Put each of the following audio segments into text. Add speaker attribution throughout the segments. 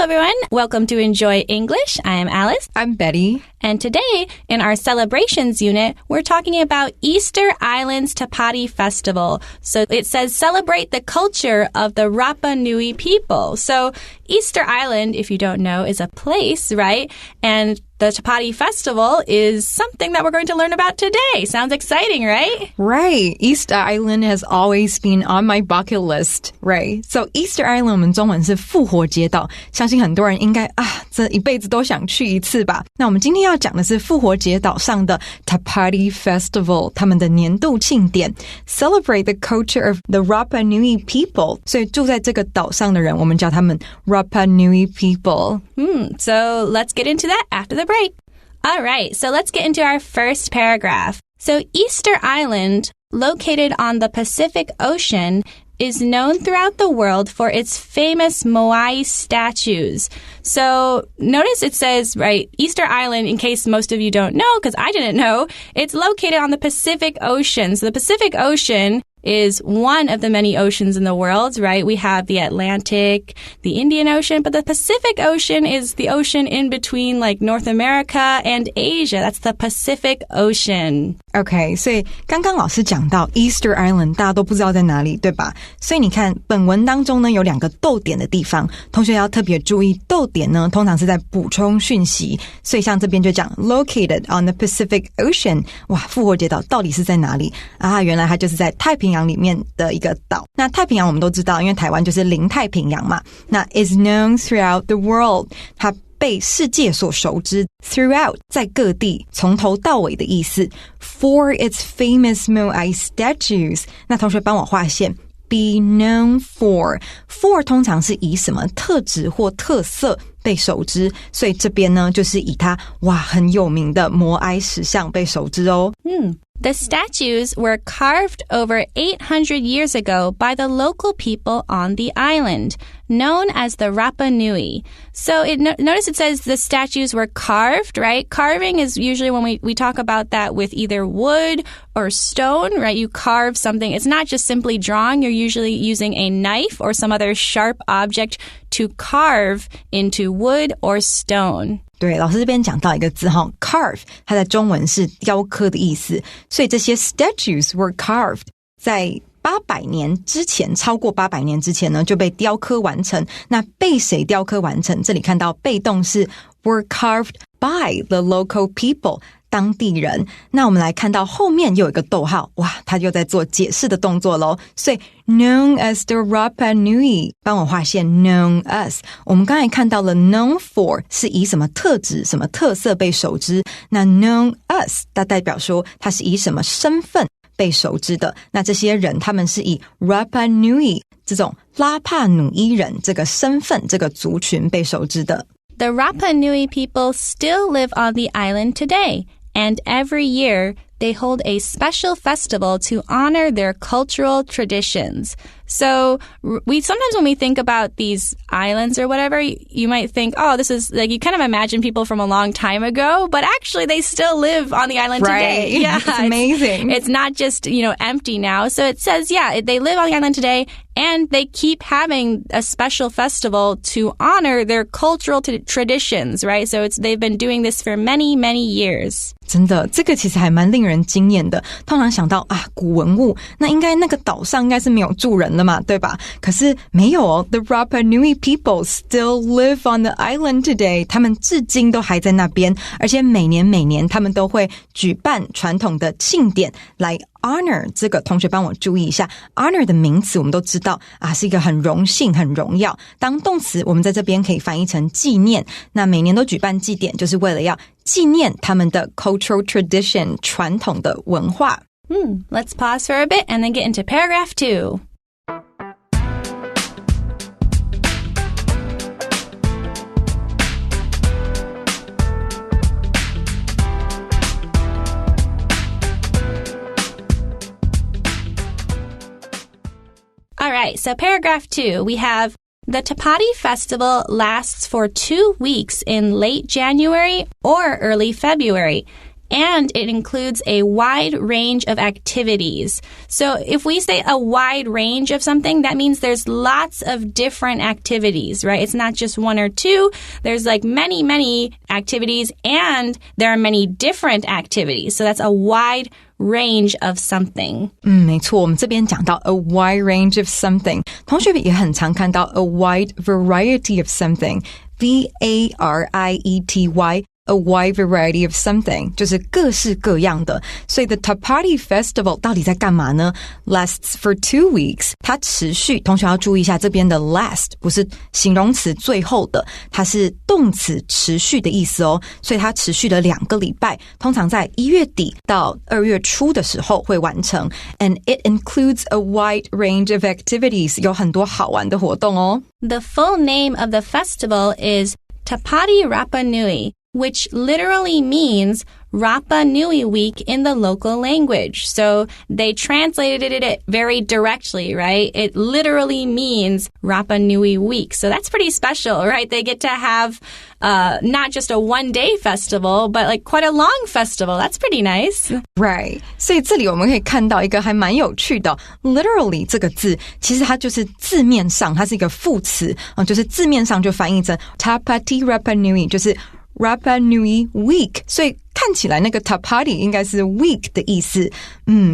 Speaker 1: everyone. Welcome to Enjoy English. I am Alice.
Speaker 2: I'm Betty.
Speaker 1: And today, in our celebrations unit, we're talking about Easter Island's Tapati Festival. So it says celebrate the culture of the Rapa Nui people. So Easter Island, if you don't know, is a place, right? And the Tapati Festival is something that we're going to learn about today. Sounds exciting, right?
Speaker 2: Right. Easter Island has always been on my bucket list, right? So Easter Island 我们中文是复活节岛，相信很多人应该这一辈子都想去一次吧。那我们今天要讲的是复活节岛上的 Tapati Festival， 他们的年度庆典 Celebrate the culture of the Rapa Nui people。 所以住在这个岛上的人，我们叫他们 Rapa Nui people。
Speaker 1: So let's get into that after the break. All right, so let's get into our first paragraph. So Easter Island, located on the Pacific Ocean, is known throughout the world for its famous moai statues. So notice it says, right, Easter Island, in case most of you don't know, because I didn't know, it's located on the Pacific Ocean. So the Pacific Ocean is one of the many oceans in the world, right? We have the Atlantic, the Indian Ocean, but the Pacific Ocean is the ocean in between like North America and Asia. That's the Pacific Ocean.
Speaker 2: OK, 所以刚刚老师讲到 Easter Island 大家都不知道在哪里，对吧？所以你看本文当中呢有两个逗点的地方，同学要特别注意，逗点呢通常是在补充讯息，所以像这边就讲 located on the Pacific Ocean。 哇，复活节岛到底是在哪里啊？原来它就是在太平洋里面的一个岛。那太平洋我们都知道，因为台湾就是临太平洋嘛，那 is known throughout the world， 它被世界所熟知 throughout 在各地从头到尾的意思 for its famous moai statues。 那同学帮我画线 be known for 通常是以什么特质或特色被熟知，所以这边呢就是以它很有名的摩埃石像被熟知哦。
Speaker 1: The statues were carved over 800 years ago by the local people on the island, known as the Rapa Nui. So notice it says the statues were carved, right? Carving is usually when we talk about that with either wood or stone, right? You carve something. It's not just simply drawing. You're usually using a knife or some other sharp object to carve into wood or stone.
Speaker 2: 对，老师这边讲到一个字carve， 它在中文是雕刻的意思，所以这些 statues were carved 在800年之前，超过800年之前呢就被雕刻完成。那被谁雕刻完成？这里看到被动是 were carved by the local people， 当地人。那我们来看到后面又有一个逗号，他又在做解释的动作咯。所以 known as the Rapa Nui， 帮我画线 known as。 我们刚才看到了 known for 是以什么特质什么特色被熟知，那 known as 它代表说它是以什么身份被熟知的。那这些人他们是以 Rapa Nui 这种拉帕努伊人这个身份这个族群被熟知的。
Speaker 1: The Rapa Nui people still live on the island today, and every year they hold a special festival to honor their cultural traditions. So sometimes when we think about these islands or whatever, you might think, this is like, you kind of imagine people from a long time ago, but actually they still live on the island today.
Speaker 2: Yeah, it's amazing.
Speaker 1: It's not just, empty now. So it says, they live on the island today, and they keep having a special festival to honor their cultural traditions, right? So they've been doing this for many, many years.
Speaker 2: 真的，这个其实还蛮令人惊艳的。通常想到古文物，那应该那个岛上应该是没有住人的嘛，对吧？可是没有哦 The Rapa Nui people still live on the island today。 他们至今都还在那边，而且每年他们都会举办传统的庆典来 honor。 这个同学帮我注意一下， honor 的名词我们都知道是一个很荣幸很荣耀，当动词我们在这边可以翻译成纪念。那每年都举办祭典，就是为了要纪念他们的 cultural tradition 传统的文化。
Speaker 1: Let's pause for a bit and then get into paragraph 2. All right, so paragraph 2, we have the Tapati Festival lasts for 2 weeks in late January or early February, And it includes a wide range of activities. So if we say a wide range of something, that means there's lots of different activities, right? It's not just one or two. There's like many, many activities, and there are many different activities. So that's a wide range of something.
Speaker 2: 没错，我们这边讲到 a wide range of something， 同学也很常看到 a wide variety of something， V-A-R-I-E-T-Y。A wide variety of something 就是各式各样的，所以 the Tapati Festival 到底在干嘛呢？ Lasts for 2 weeks， 它持续，同学要注意一下这边的 last 不是形容词最后的，它是动词持续的意思哦，所以它持续了2个礼拜，通常在1月底到2月初的时候会完成 and it includes a wide range of activities 有很多好玩的活动哦。
Speaker 1: The full name of the festival is Tapati Rapa Nui,which literally means Rapa Nui Week in the local language. So they translated it very directly, right? It literally means Rapa Nui Week. So that's pretty special, right? They get to have not just a one-day festival, but like quite a long festival. That's pretty nice.
Speaker 2: Right. 所以这里我们可以看到一个还蛮有趣的 literally 这个字，其实它就是字面上它是一个副词，就是字面上就翻译成 Tapati Rapa Nui， 就是Rapa Nui Week， 所以看起来那个 Tapati 应该是 week 的意思，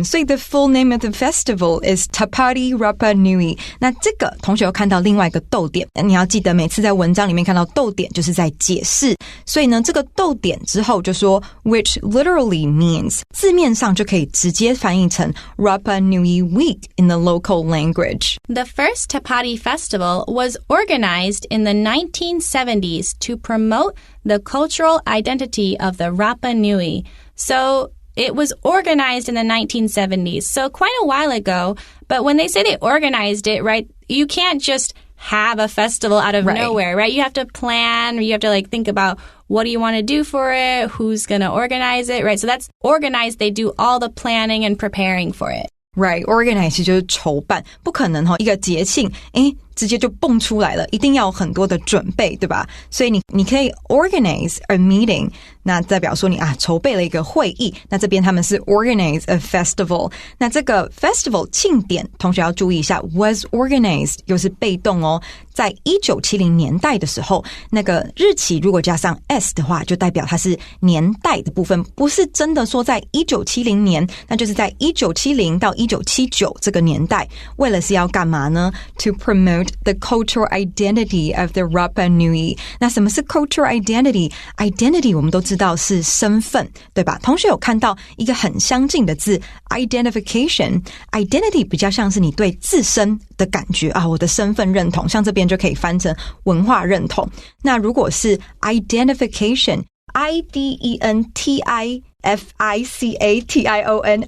Speaker 2: 所以 the full name of the festival is Tapati Rapa Nui。 那这个同学有看到另外一个逗点，你要记得每次在文章里面看到逗点就是在解释，所以呢这个逗点之后就说 which literally means 字面上就可以直接翻译成 Rapa Nui Week in the local language。
Speaker 1: The first Tapati festival was organized in the 1970s to promote the cultural identity of the Rapa Nui. So it was organized in the 1970s, so quite a while ago. But when they say they organized it, right, you can't just have a festival out of nowhere, right? You have to plan, you have to like think about what do you want to do for it, who's going to organize it, right? So that's organized. They do all the planning and preparing for it.
Speaker 2: Right, organize 就是筹办，不可能一个节庆直接就蹦出来了，一定要有很多的准备，对吧？所以你可以 organize a meeting， 那代表说你筹备了一个会议，那这边他们是 organize a festival。 那这个 festival 庆典同学要注意一下 was organized 又是被动哦，在1970年代的时候，那个日期如果加上 s 的话，就代表它是年代的部分，不是真的说在1970年，那就是在1970到1979这个年代，为了是要干嘛呢？ To promote the cultural identity of the Rapa Nui。 那什么是 cultural identity？ Identity 我们都知道是身份，对吧？同学有看到一个很相近的字 identification。 Identity 比较像是你对自身的感觉我的身份认同，像这边就可以翻成文化认同。那如果是 identification identification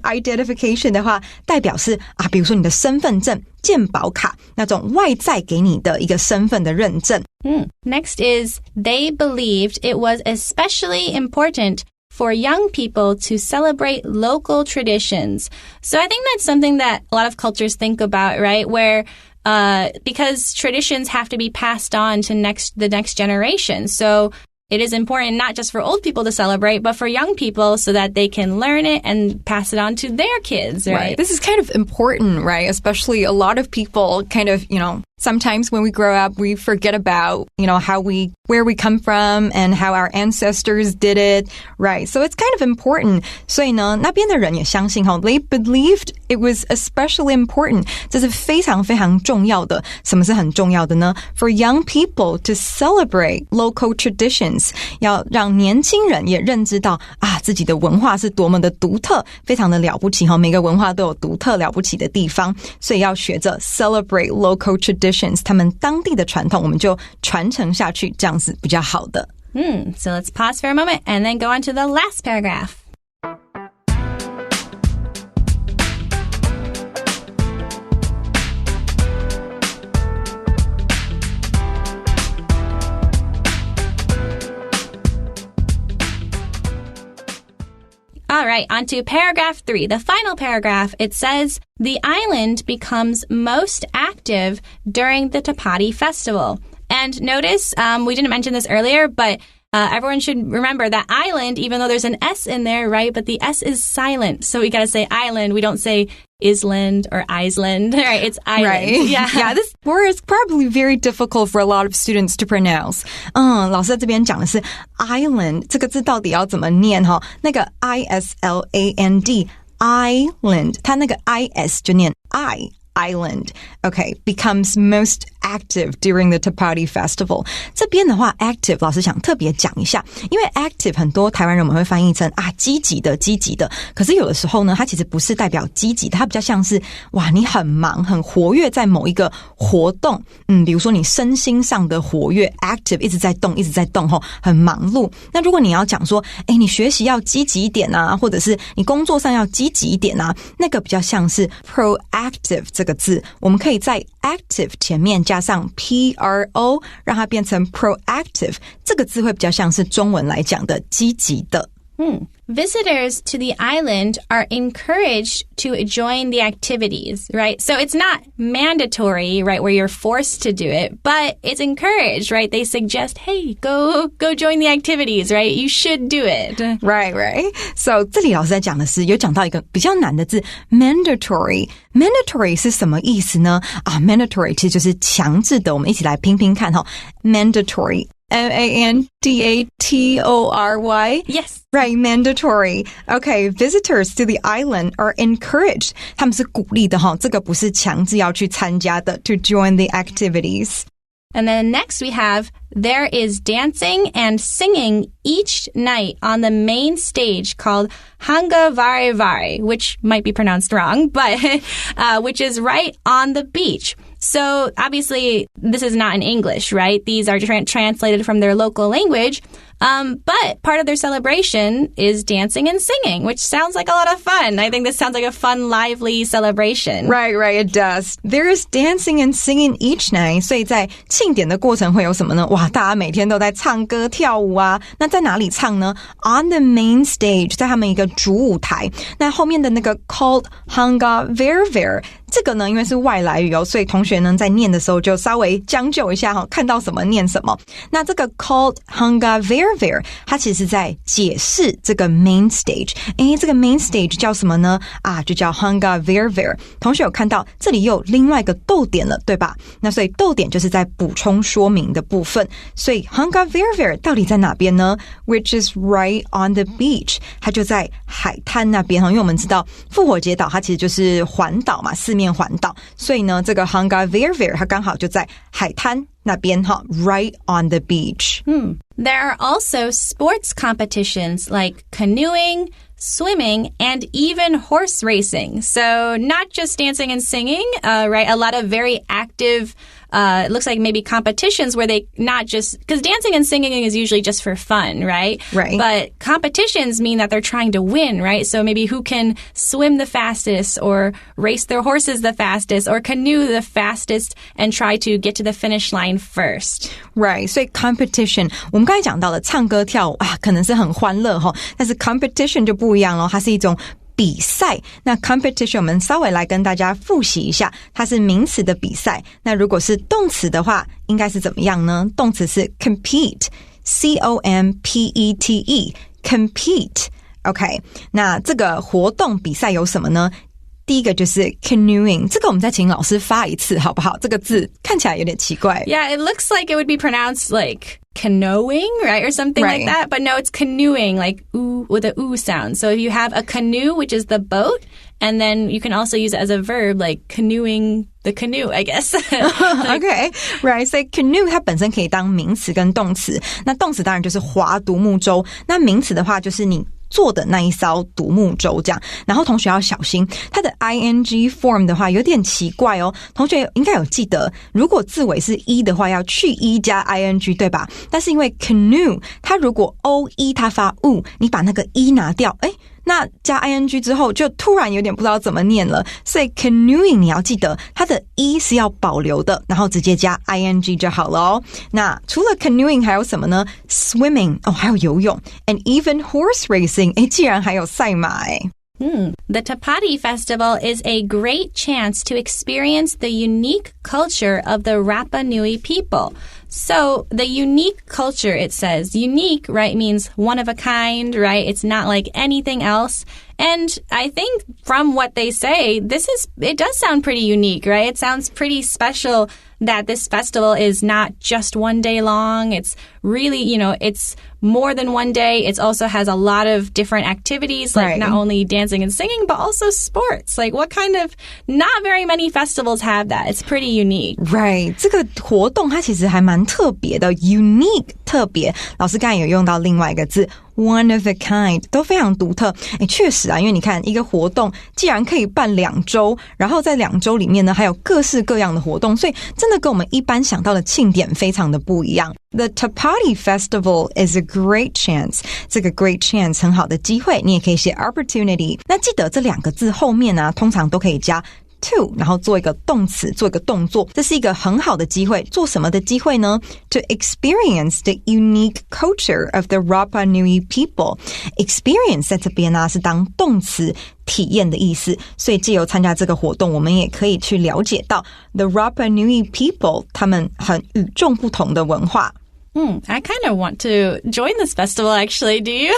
Speaker 2: identification 的话，代表是比如说你的身份证、健保卡那种外在给你的一个身份的认证。
Speaker 1: Next is they believed it was especially important for young people to celebrate local traditions. So I think that's something that a lot of cultures think about, right? Where because traditions have to be passed on to the next generation. So it is important not just for old people to celebrate, but for young people so that they can learn it and pass it on to their kids, right?
Speaker 2: This is kind of important, right? Especially a lot of people kind of, sometimes when we grow up, we forget about, where we come from and how our ancestors did it, right? So it's kind of important. 所以呢，那边的人也相信they believed it was especially important. 这是非常非常重要的。什么是很重要的呢？ For young people to celebrate local traditions. 要让年轻人也认知到自己的文化是多么的独特，非常的了不起每个文化都有独特了不起的地方，所以要学着 celebrate local traditions， 他们当地的传统我们就传承下去，这样是比较好的。
Speaker 1: So let's pause for a moment and then go on to the last paragraph. All right, on to paragraph 3. The final paragraph, it says, the island becomes most active during the Tapati festival. And notice, we didn't mention this earlier, but everyone should remember that island, even though there's an S in there, right? But the S is silent. So we got to say island. We don't say Island or Iceland, right? It's island.
Speaker 2: Right. Yeah, this word is probably very difficult for a lot of students to pronounce. 老师在这边讲的是 island 这个字到底要怎么念哈？那个 ISLAND island， 它那个 IS 就念 island. Okay, becomes most active during the Tapati Festival. 这边的话 active 老师想特别讲一下，因为 active 很多台湾人我们会翻译成积极的，可是有的时候呢它其实不是代表积极，它比较像是哇你很忙很活跃在某一个活动，比如说你身心上的活跃 active 一直在动很忙碌。那如果你要讲说你学习要积极一点啊，或者是你工作上要积极一点啊，那个比较像是 proactive 这个字，我们可以在 active 前面加上 PRO 让它变成 proactive， 这个字会比较像是中文来讲的积极的。
Speaker 1: Visitors to the island are encouraged to join the activities, right? So it's not mandatory, right, where you're forced to do it, but it's encouraged, right? They suggest, hey, go join the activities, right? You should do it.
Speaker 2: Right. So 这里老师在讲的是有讲到一个比较难的字 mandatory 是什么意思呢？mandatory 其实就是强制的，我们一起来拼拼看mandatory MANDATORY.
Speaker 1: Yes.
Speaker 2: Right, mandatory. Okay, visitors to the island are encouraged. 他们是鼓励的这个不是强制要去参加的 to join the activities.
Speaker 1: And then next we have, there is dancing and singing each night on the main stage called Hanga Vare Vare, which might be pronounced wrong, but which is right on the beach. So obviously this is not in English, right? These are translated from their local language. But part of their celebration is dancing and singing, which sounds like a lot of fun. I think this sounds like a fun, lively celebration.
Speaker 2: Right, it does. There is dancing and singing each night. 所以在庆典的过程会有什么呢？哇，大家每天都在唱歌跳舞啊。那在哪里唱呢？ On the main stage, 在他们一个主舞台。那后面的那个 called Hanga Vare Vare， 这个呢因为是外来语所以同学呢在念的时候就稍微将就一下看到什么念什么。那这个 called Hanga Vare Vare 它其实是在解释这个 main stage。这个 main stage 叫什么呢？就叫 Hanga Vare Vare。同学有看到这里又有另外一个逗点了，对吧？那所以逗点就是在补充说明的部分。所以 Hanga Vare Vare 到底在哪边呢？ Which is right on the beach， 它就在海滩那边。因为我们知道复活节岛它其实就是环岛嘛，四面环岛，所以呢这个 Hanga Vare Vare 它刚好就在海滩那边right on the beach.
Speaker 1: There are also sports competitions like canoeing, swimming, and even horse racing. So not just dancing and singing, right? A lot of very active it looks like maybe competitions where they not just, because dancing and singing is usually just for fun, right?
Speaker 2: Right.
Speaker 1: But competitions mean that they're trying to win, right? So maybe who can swim the fastest or race their horses the fastest or canoe the fastest and try to get to the finish line first.
Speaker 2: Right. 所以 competition 我们刚才讲到的唱歌跳舞可能是很欢乐但是 competition 就不一样咯，它是一种比赛。那 competition 我们稍微来跟大家复习一下，它是名词的比赛。那如果是动词的话应该是怎么样呢？动词是 compete, C-O-M-P-E-T-E, compete. OK, 那这个活动比赛有什么呢？第一个就是 canoeing， 这个我们再请老师发一次好不好？这个字看起来有点奇怪。
Speaker 1: Yeah, it looks like it would be pronounced like canoeing, right? Or something like that. But no, it's canoeing, like ooh, with a ooh sound. So if you have a canoe, which is the boat, and then you can also use it as a verb, like canoeing the canoe, I guess.
Speaker 2: Okay, right. So canoe 它本身可以当名词跟动词。那动词当然就是划独木舟，那名词的话就是你坐的那一艘独木舟这样。然后同学要小心它的 ing form 的话有点奇怪同学应该有记得如果字尾是 e 的话要去 e 加 ing 对吧？但是因为 canoe 它如果 o-e 它发 u 你把那个 e 拿掉那加 ing 之后就突然有点不知道怎么念了，所以 canoeing 你要记得它的 e 是要保留的，然后直接加 ing 就好了那除了 canoeing 还有什么呢？ swimming 还有游泳 and even horse racing 竟然还有赛马
Speaker 1: The Tapati Festival is a great chance to experience the unique culture of the Rapa Nui people. So the unique culture, it says, unique, right, means one of a kind, right? It's not like anything else. And I think from what they say, it does sound pretty unique, right? It sounds pretty special that this festival is not just one day long. It's really, it's more than one day. It also has a lot of different activities, like not only dancing and singing, but also sports. Like not very many festivals have that. It's pretty unique.
Speaker 2: Right. 这个活动它其实还蛮特别的 unique 特别。老师刚才有用到另外一个字One of a kind 都非常独特。确实啊，因为你看一个活动既然可以办2周，然后在2周里面呢还有各式各样的活动，所以真的跟我们一般想到的庆典非常的不一样。The Tapati Festival is a great chance. 这个 great chance 很好的机会，你也可以写 opportunity。那记得这2个字后面呢，通常都可以加to 然后做一个动词，做一个动作，这是一个很好的机会。做什么的机会呢？ To experience the unique culture of the Rapa Nui people. Experience 在这边呢是当动词体验的意思，所以藉由参加这个活动，我们也可以去了解到 the Rapa Nui people 他们很与众不同的文化。
Speaker 1: I kind of want to join this festival, actually. Do you?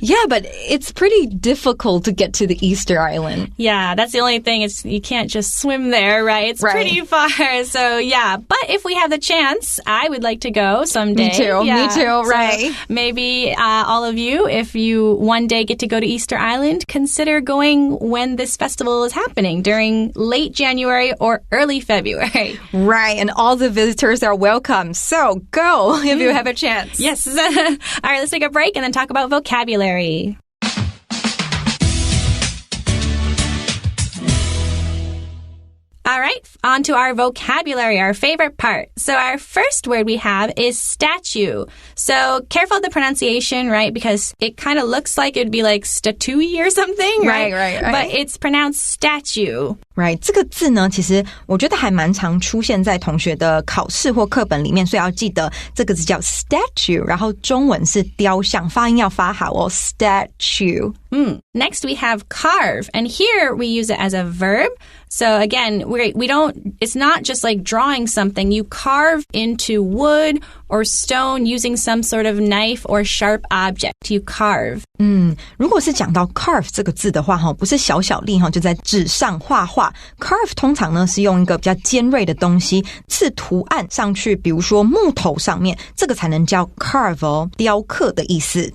Speaker 2: Yeah, but it's pretty difficult to get to the Easter Island.
Speaker 1: Yeah, that's the only thing. You can't just swim there, right? It's pretty far. So, yeah. But if we have the chance, I would like to go someday.
Speaker 2: Me too.
Speaker 1: Yeah.
Speaker 2: Me too. Right.
Speaker 1: So maybe all of you, if you one day get to go to Easter Island, consider going when this festival is happening, during late January or early February.
Speaker 2: Right. And all the visitors are welcome. So, go if you have a chance.
Speaker 1: Yes. All right, let's take a break and then talk about vocabulary. All right, on to our vocabulary, our favorite part. So our first word we have is statue. So careful of the pronunciation, right? Because it kind of looks like it'd be like statue or something, right?
Speaker 2: Right.
Speaker 1: But it's pronounced statue.
Speaker 2: Right, 这个字呢，其实我觉得还蛮常出现在同学的考试或课本里面，所以要记得这个字叫 statue， 然后中文是雕像，发音要发好哦 statue。Next
Speaker 1: we have carve, and here we use it as a verb. So again, we don't, it's not just like drawing something. You carve into wood or stone using some sort of knife or sharp object. You carve.
Speaker 2: 如果是讲到 carve 这个字的话，不是小小粒，就在纸上画画。carve 通常呢是用一个比较尖锐的东西刺图案上去，比如说木头上面，这个才能叫 carve 哦，雕刻的意思。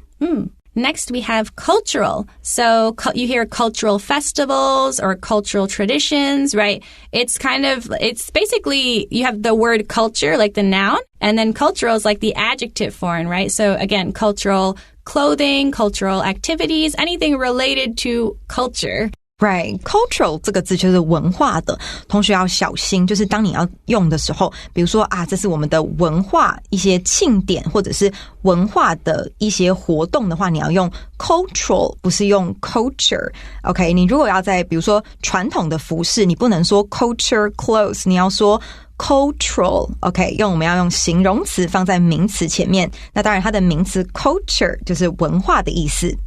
Speaker 1: Next, we have cultural. So you hear cultural festivals or cultural traditions, right? It's basically, you have the word culture, like the noun, and then cultural is like the adjective form, right? So again, cultural clothing, cultural activities, anything related to culture.
Speaker 2: Right, cultural 这个字就是文化的，同学要小心，就是当你要用的时候，比如说这是我们的文化一些庆典或者是文化的一些活动的话，你要用 cultural 不是用 culture。 OK， 你如果要在比如说传统的服饰，你不能说 culture clothes， 你要说cultural。 OK， 我们要用形容词放在名词前面，那当然它的名词 culture 就是文化的意思。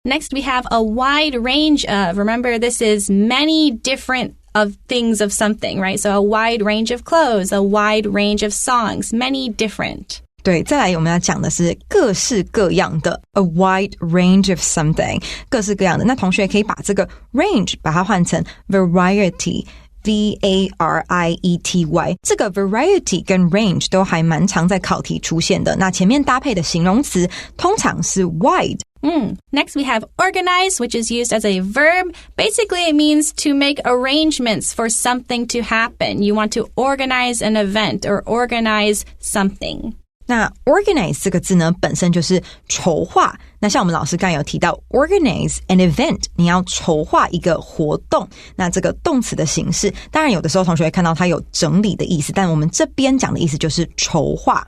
Speaker 1: Next, we have a wide range of. Remember, this is many different of things of something, right? So a wide range of clothes, a wide range of songs, many different.
Speaker 2: 对，再来我们要讲的是各式各样的 a wide range of something， 各式各样的。那同学可以把这个 range 把它换成 variety。variety， 这个 variety 跟 range 都还蛮常在考题出现的，那前面搭配的形容词通常是 wide。Next,
Speaker 1: we have organize, which is used as a verb. Basically, it means to make arrangements for something to happen. You want to organize an event or organize something.
Speaker 2: 那 organize 这个字呢，本身就是筹划。那像我们老师刚才有提到 organize an event， 你要筹划一个活动，那这个动词的形式，当然有的时候同学会看到它有整理的意思，但我们这边讲的意思就是筹划。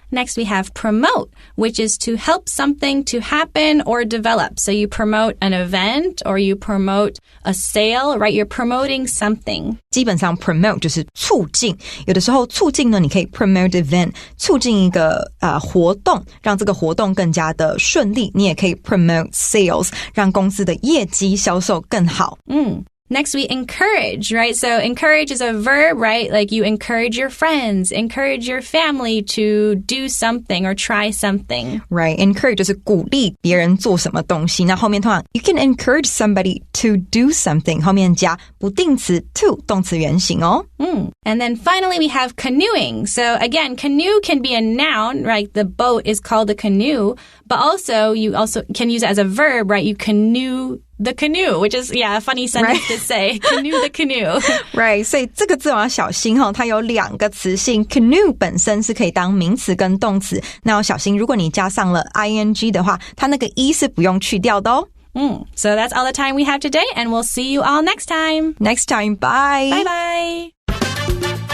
Speaker 1: Next, we have promote, which is to help something to happen or develop. So you promote an event or you promote a sale, right? You're promoting something.
Speaker 2: 基本上 promote 就是促进，有的时候促进呢，你可以 promote event， 促进一个活动，让这个活动更加的顺利。你也可以 promote sales， 让公司的业绩销售更好。
Speaker 1: Next, we encourage, right? So encourage is a verb, right? Like you encourage your friends, encourage your family to do something or try something.
Speaker 2: Right, encourage 就是鼓励别人做什么东西。那后面通常 you can encourage somebody to do something， 后面加不定词 to 动词原形哦。
Speaker 1: And then finally, we have canoeing. So again, canoe can be a noun, right? The boat is called a canoe, but also you also can use it as a verb, right? You canoe the canoe, which is, a funny sentence to say. Canoe the canoe.
Speaker 2: Right, 所以这个字我要小心它有两个词性 canoe 本身是可以当名词跟动词，那要小心如果你加上了 ing 的话，它那个 e 是不用去掉的哦。
Speaker 1: So that's all the time we have today, and we'll see you all next time.
Speaker 2: Next time, bye.
Speaker 1: Bye-bye.